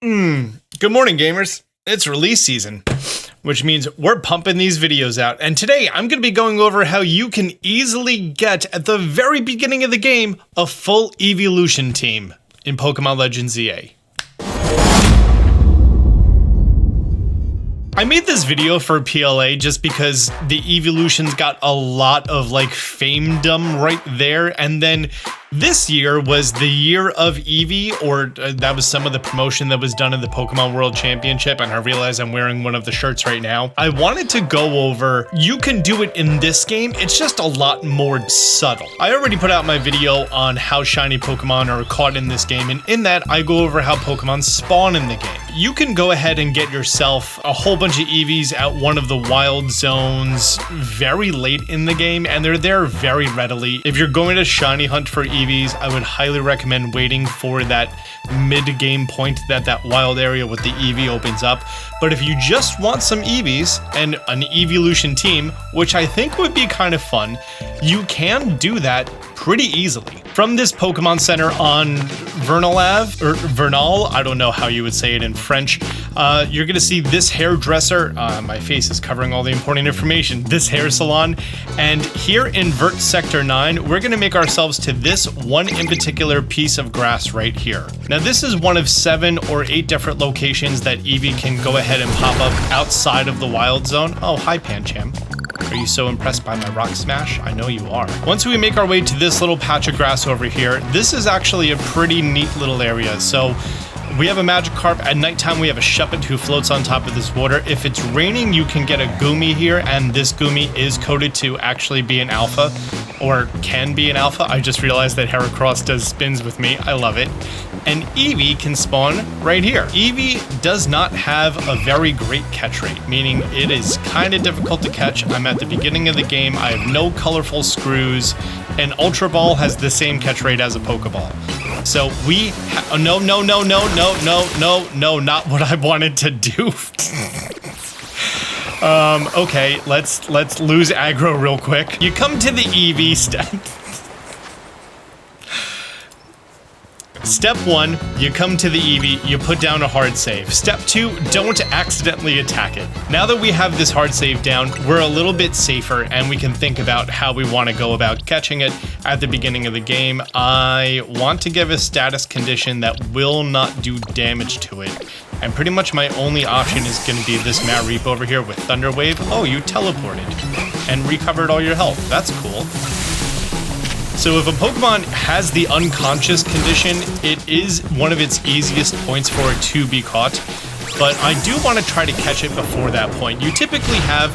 Good morning, gamers. It's release season, which means we're pumping these videos out. And today I'm going to be going over how you can easily get, at the very beginning of the game, a full Eeveelution team in Pokemon Legends Z-A. I made this video for PLA just because the Eeveelutions got a lot of famedom right there, and then this year was the year of Eevee, or that was some of the promotion that was done in the Pokemon World Championship, and I realize I'm wearing one of the shirts right now. I wanted to go over, you can do it in this game, it's just a lot more subtle. I already put out my video on how shiny Pokemon are caught in this game, and in that I go over how Pokemon spawn in the game. You can go ahead and get yourself a whole bunch of Eevees at one of the wild zones very late in the game, and they're there very readily. If you're going to shiny hunt for Eevees, I would highly recommend waiting for that mid-game point that wild area with the Eevee opens up. But if you just want some Eevees and an Eeveelution team, which I think would be kind of fun, you can do that pretty easily. From this Pokemon Center on Vernal Ave, or Vernal, I don't know how you would say it in French, you're gonna see this hairdresser, my face is covering all the important information, this hair salon, and here in Vert Sector 9, we're gonna make ourselves to this one in particular piece of grass right here. Now this is one of 7 or 8 different locations that Eevee can go ahead and pop up outside of the wild zone. Oh, hi Pancham. Are you so impressed by my rock smash? I know you are. Once we make our way to this little patch of grass over here, this is actually a pretty neat little area. So we have a Magikarp. At nighttime, we have a Shuppet who floats on top of this water. If it's raining, you can get a Goomy here, and this Goomy is coded to actually be an alpha, or can be an alpha. I just realized that Heracross does spins with me. I love it. And Eevee can spawn right here. Eevee does not have a very great catch rate, meaning it is kind of difficult to catch. I'm at the beginning of the game. I have no colorful screws, and Ultra Ball has the same catch rate as a Pokeball. So we no, not what I wanted to do. Okay, let's lose aggro real quick. You come to the Eevee Step 1, you come to the Eevee, you put down a hard save. Step 2, don't accidentally attack it. Now that we have this hard save down, we're a little bit safer and we can think about how we want to go about catching it at the beginning of the game. I want to give a status condition that will not do damage to it. And pretty much my only option is going to be this Mareep over here with Thunder Wave. Oh, you teleported and recovered all your health. That's cool. So if a Pokemon has the unconscious condition, it is one of its easiest points for it to be caught, but I do want to try to catch it before that point. You typically have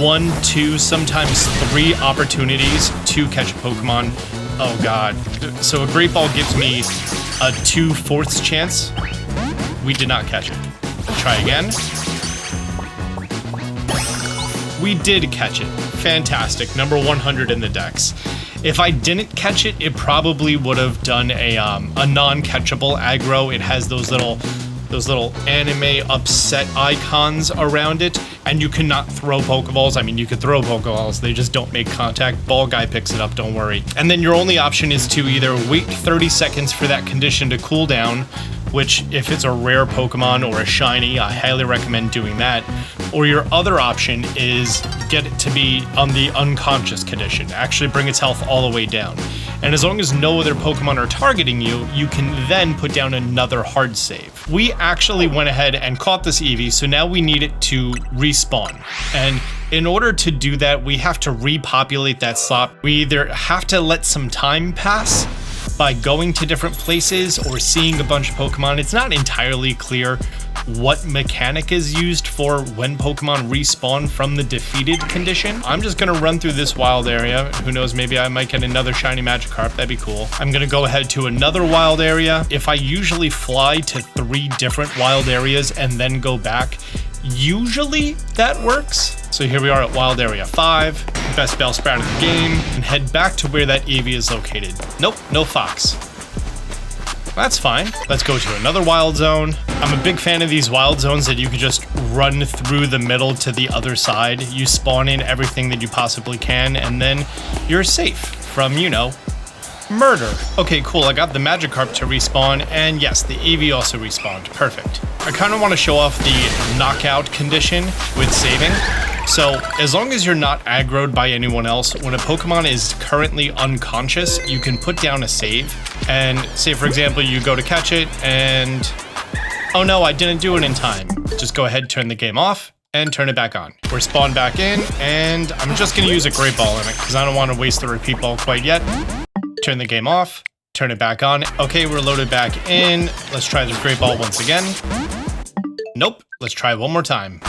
1, 2, sometimes 3 opportunities to catch a Pokemon. Oh god. So a Great Ball gives me a 2/4 chance. We did not catch it. Try again. We did catch it. Fantastic. Number 100 in the dex. If I didn't catch it, it probably would have done a non-catchable aggro. It has those little anime upset icons around it, and you cannot throw Pokeballs. I mean, you could throw Pokeballs, they just don't make contact. Ball guy picks it up, don't worry. And then your only option is to either wait 30 seconds for that condition to cool down, which if it's a rare Pokemon or a shiny, I highly recommend doing that. Or your other option is get it to be on the unconscious condition, actually bring its health all the way down. And as long as no other Pokemon are targeting you, you can then put down another hard save. We actually went ahead and caught this Eevee, so now we need it to respawn. And in order to do that, we have to repopulate that slot. We either have to let some time pass by going to different places or seeing a bunch of Pokemon. It's not entirely clear what mechanic is used for when Pokemon respawn from the defeated condition. I'm just gonna run through this wild area. Who knows, maybe I might get another shiny Magikarp, that'd be cool. I'm gonna go ahead to another wild area. If I usually fly to 3 different wild areas and then go back, usually that works. So here we are at wild area 5, best Bellsprout in the game, and head back to where that Eevee is located. Nope, no fox. That's fine. Let's go to another wild zone. I'm a big fan of these wild zones that you can just run through the middle to the other side. You spawn in everything that you possibly can, and then you're safe from, you know, Murder. Okay, cool. I got the Magikarp to respawn, and yes, the Eevee also respawned. Perfect. I kind of want to show off the knockout condition with saving. So, as long as you're not aggroed by anyone else, when a Pokemon is currently unconscious, you can put down a save. And say, for example, you go to catch it, and oh no, I didn't do it in time. Just go ahead, turn the game off, and turn it back on. We're spawned back in, and I'm just going to use a Great Ball in it, because I don't want to waste the repeat ball quite yet. Turn the game off, turn it back on. Okay, we're loaded back in. Let's try the Great Ball once again. Nope, let's try one more time.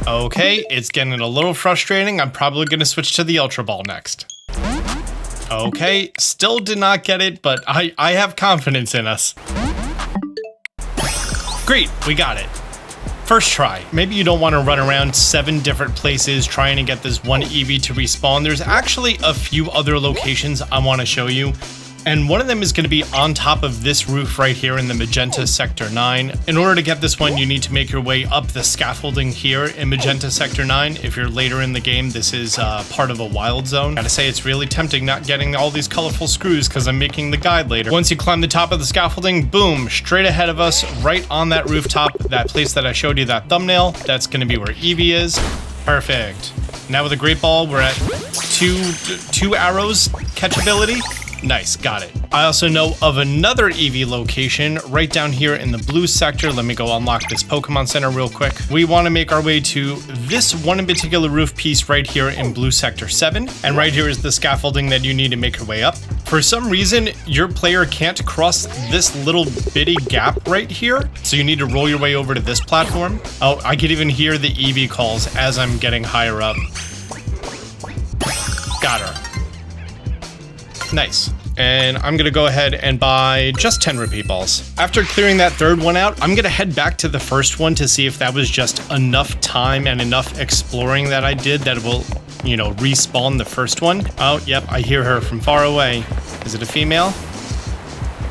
Okay, it's getting a little frustrating. I'm probably going to switch to the Ultra Ball next. Okay, still did not get it, but I have confidence in us. Great, we got it. First try. Maybe you don't want to run around 7 different places trying to get this one Eevee to respawn. There's actually a few other locations I want to show you. And one of them is going to be on top of this roof right here in the Magenta Sector 9. In order to get this one, you need to make your way up the scaffolding here in Magenta Sector 9. If you're later in the game, this is part of a wild zone. Gotta say, it's really tempting not getting all these colorful screws because I'm making the guide later. Once you climb the top of the scaffolding, boom, straight ahead of us, right on that rooftop, that place that I showed you that thumbnail, that's going to be where Eevee is. Perfect. Now with a Great Ball, we're at two arrows catchability. Nice, got it. I also know of another Eevee location right down here in the blue sector. Let me go unlock this Pokemon Center real quick. We want to make our way to this one in particular roof piece right here in blue sector 7. And right here is the scaffolding that you need to make your way up. For some reason, your player can't cross this little bitty gap right here. So you need to roll your way over to this platform. Oh, I could even hear the Eevee calls as I'm getting higher up. Got her. Nice. And I'm going to go ahead and buy just 10 repeat balls. After clearing that third one out, I'm going to head back to the first one to see if that was just enough time and enough exploring that I did that will, you know, respawn the first one. Oh, yep, I hear her from far away. Is it a female?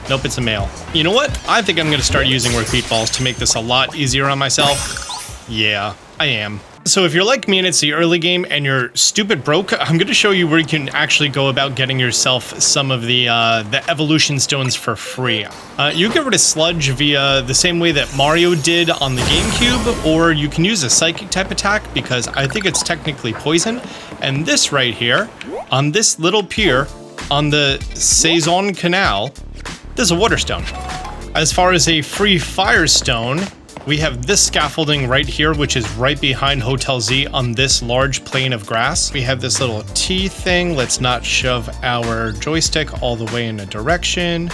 Nope, it's a male. You know what? I think I'm going to start using repeat balls to make this a lot easier on myself. Yeah, I am. So if you're like me and it's the early game and you're stupid broke, I'm going to show you where you can actually go about getting yourself some of the evolution stones for free. You can get rid of sludge via the same way that Mario did on the GameCube, or you can use a psychic type attack because I think it's technically poison. And this right here, on this little pier, on the Saison Canal, there's a water stone. As far as a free fire stone, we have this scaffolding right here, which is right behind Hotel Z on this large plane of grass. We have this little T thing. Let's not shove our joystick all the way in a direction.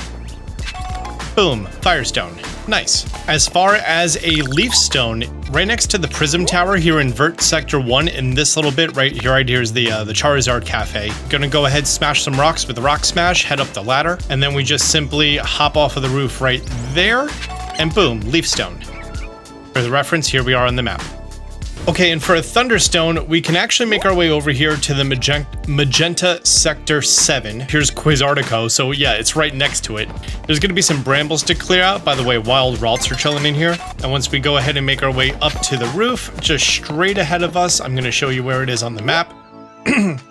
Boom, Firestone. Nice. As far as a leaf stone, right next to the Prism Tower here in Vert Sector 1, in this little bit right here is the Charizard Cafe. Gonna go ahead, smash some rocks with the Rock Smash, head up the ladder, and then we just simply hop off of the roof right there, and boom, leaf stone. For the reference, here we are on the map. Okay, and for a Thunderstone, we can actually make our way over here to the Magenta Sector 7. Here's Quizartico, so yeah, it's right next to it. There's going to be some brambles to clear out. By the way, wild Ralts are chilling in here. And once we go ahead and make our way up to the roof, just straight ahead of us, I'm going to show you where it is on the map.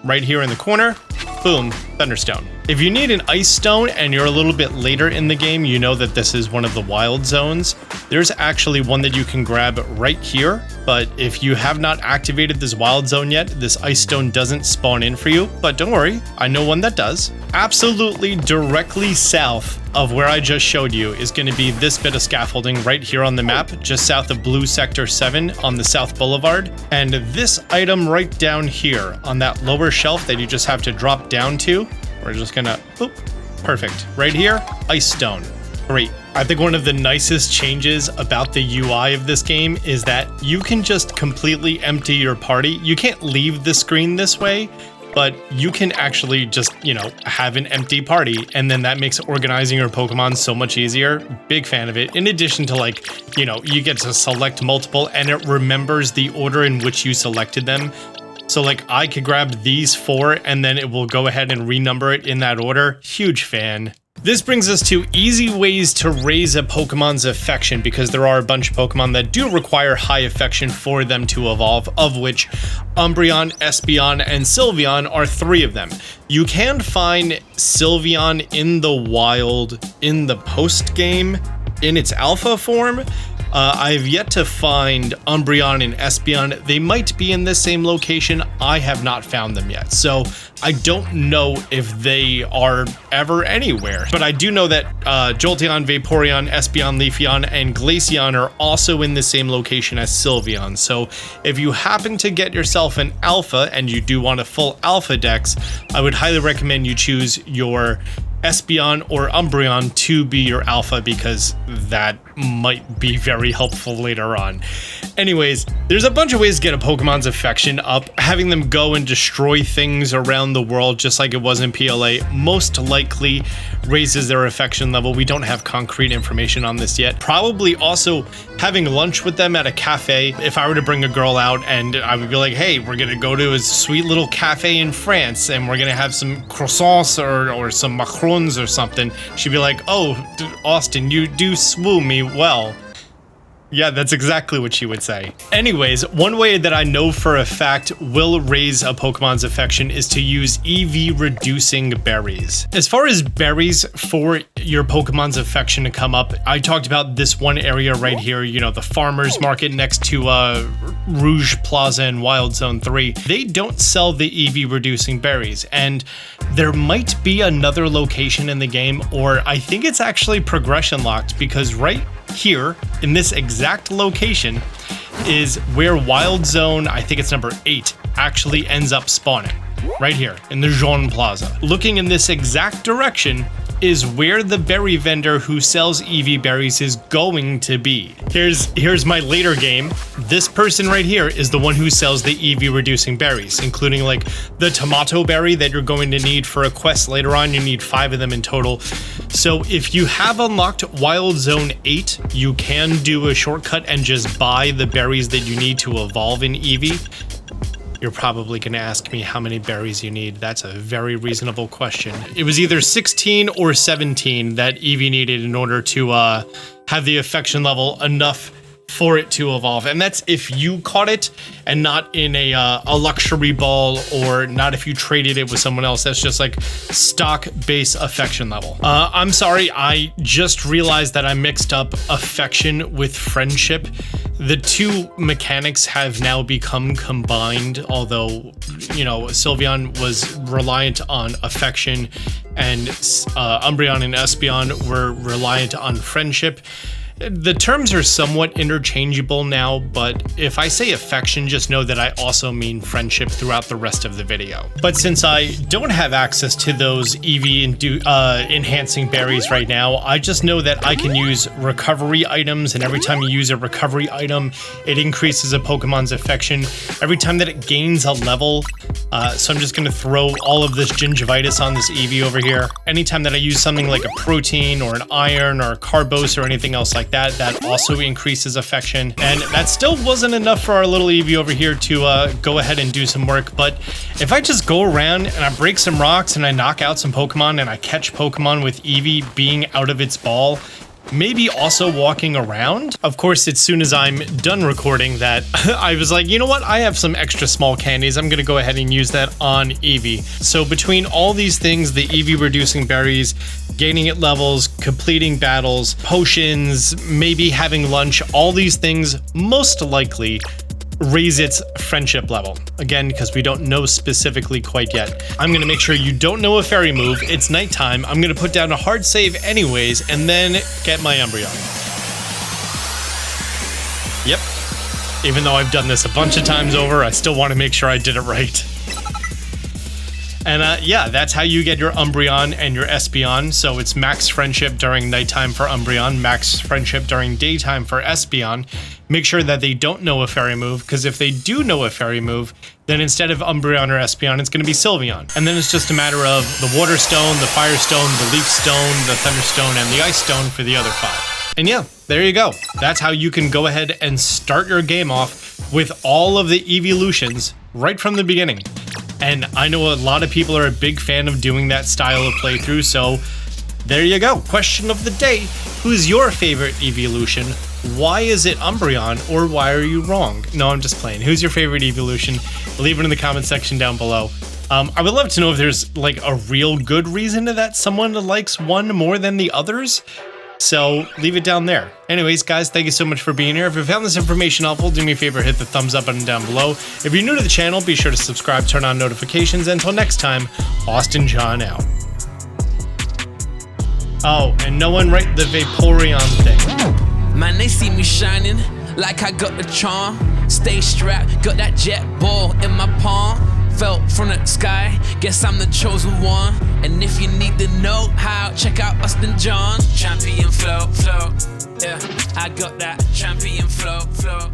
Right here in the corner, boom, Thunderstone. If you need an Ice Stone and you're a little bit later in the game, you know that this is one of the wild zones. There's actually one that you can grab right here, but if you have not activated this wild zone yet, this Ice Stone doesn't spawn in for you, but don't worry, I know one that does. Absolutely directly south of where I just showed you is going to be this bit of scaffolding right here on the map, just south of Blue Sector 7 on the South Boulevard. And this item right down here on that lower shelf that you just have to drop down to, we're just gonna, boop, perfect. Right here, Ice Stone. Great. I think one of the nicest changes about the UI of this game is that you can just completely empty your party. You can't leave the screen this way, but you can actually just, you know, have an empty party, and then that makes organizing your Pokemon so much easier. Big fan of it. In addition to, like, you know, you get to select multiple and it remembers the order in which you selected them. So like I could grab these 4 and then it will go ahead and renumber it in that order. Huge fan. This brings us to easy ways to raise a Pokemon's affection, because there are a bunch of Pokemon that do require high affection for them to evolve, of which Umbreon, Espeon, and Sylveon are 3 of them. You can find Sylveon in the wild in the post-game in its alpha form. I've yet to find Umbreon and Espeon. They might be in the same location. I have not found them yet, so I don't know if they are ever anywhere. But I do know that Jolteon, Vaporeon, Espeon, Leafeon, and Glaceon are also in the same location as Sylveon. So if you happen to get yourself an alpha and you do want a full alpha dex, I would highly recommend you choose your Espeon or Umbreon to be your alpha, because that might be very helpful later on. Anyways, there's a bunch of ways to get a Pokemon's affection up. Having them go and destroy things around the world just like it was in PLA most likely raises their affection level. We don't have concrete information on this yet. Probably also having lunch with them at a cafe. If I were to bring a girl out and I would be like, hey, we're gonna go to a sweet little cafe in France and we're gonna have some croissants or some macarons or something, she'd be like, oh, Austin, you do swoo me well. Yeah, that's exactly what she would say. Anyways, one way that I know for a fact will raise a Pokemon's affection is to use EV reducing berries. As far as berries for your Pokemon's affection to come up, I talked about this one area right here, you know, the farmer's market next to Rouge Plaza and Wild Zone 3. They don't sell the EV reducing berries, and there might be another location in the game, or I think it's actually progression locked, because right here in this exact location is where Wild Zone, I think it's number 8, actually ends up spawning. Right here in the Jaune Plaza. Looking in this exact direction is where the berry vendor who sells Eevee berries is going to be. Here's my later game. This person right here is the one who sells the Eevee reducing berries, including like the Tamato Berry that you're going to need for a quest later on. You need 5 of them in total. So if you have unlocked Wild Zone 8, you can do a shortcut and just buy the berries that you need to evolve in Eevee. You're probably going to ask me how many berries you need. That's a very reasonable question. It was either 16 or 17 that Eevee needed in order to have the affection level enough for it to evolve. And that's if you caught it and not in a luxury ball, or not if you traded it with someone else. That's just like stock base affection level. I'm sorry, I just realized that I mixed up affection with friendship. The 2 mechanics have now become combined, although, you know, Sylveon was reliant on affection and Umbreon and Espeon were reliant on friendship. The terms are somewhat interchangeable now, but if I say affection, just know that I also mean friendship throughout the rest of the video. But since I don't have access to those EV enhancing berries right now, I just know that I can use recovery items, and every time you use a recovery item, it increases a Pokemon's affection. Every time that it gains a level, so I'm just gonna throw all of this gingivitis on this Eevee over here. Anytime that I use something like a protein or an iron or a carbose or anything else like that also increases affection. And that still wasn't enough for our little Eevee over here to go ahead and do some work. But if I just go around and I break some rocks and I knock out some Pokemon and I catch Pokemon with Eevee being out of its ball, maybe also walking around. Of course, as soon as I'm done recording that, I was like, you know what? I have some extra small candies. I'm gonna go ahead and use that on Eevee. So between all these things, the Eevee reducing berries, gaining it levels, completing battles, potions, maybe having lunch, all these things most likely raise its friendship level. Again, because we don't know specifically quite yet. I'm gonna make sure you don't know a fairy move. It's nighttime. I'm gonna put down a hard save anyways, and then get my Umbreon. Yep. Even though I've done this a bunch of times over, I still want to make sure I did it right. And yeah, that's how you get your Umbreon and your Espeon. So it's max friendship during nighttime for Umbreon, max friendship during daytime for Espeon. Make sure that they don't know a fairy move, because if they do know a fairy move, then instead of Umbreon or Espeon, it's going to be Sylveon. And then it's just a matter of the Water Stone, the Fire Stone, the Leaf Stone, the Thunder Stone, and the Ice Stone for the other 5. And yeah, there you go. That's how you can go ahead and start your game off with all of the Eeveelutions right from the beginning. And I know a lot of people are a big fan of doing that style of playthrough, so There you go. Question of the day. Who's your favorite Eeveelution? Why is it Umbreon, or why are you wrong? No, I'm just playing. Who's your favorite Eeveelution? Leave it in the comment section down below. I would love to know if there's like a real good reason that someone likes one more than the others. So leave it down there. Anyways, guys, thank you so much for being here. If you found this information helpful, do me a favor, hit the thumbs up button down below. If you're new to the channel, be sure to subscribe, turn on notifications. Until next time, Austin John out. Oh, and no one write the Vaporeon thing. Man, they see me shining like I got the charm. Stay strapped, got that jet ball in my palm. Fell from the sky, guess I'm the chosen one. And if you need to know how, check out Austin John. Champion flow, flow, yeah. I got that champion flow, flow.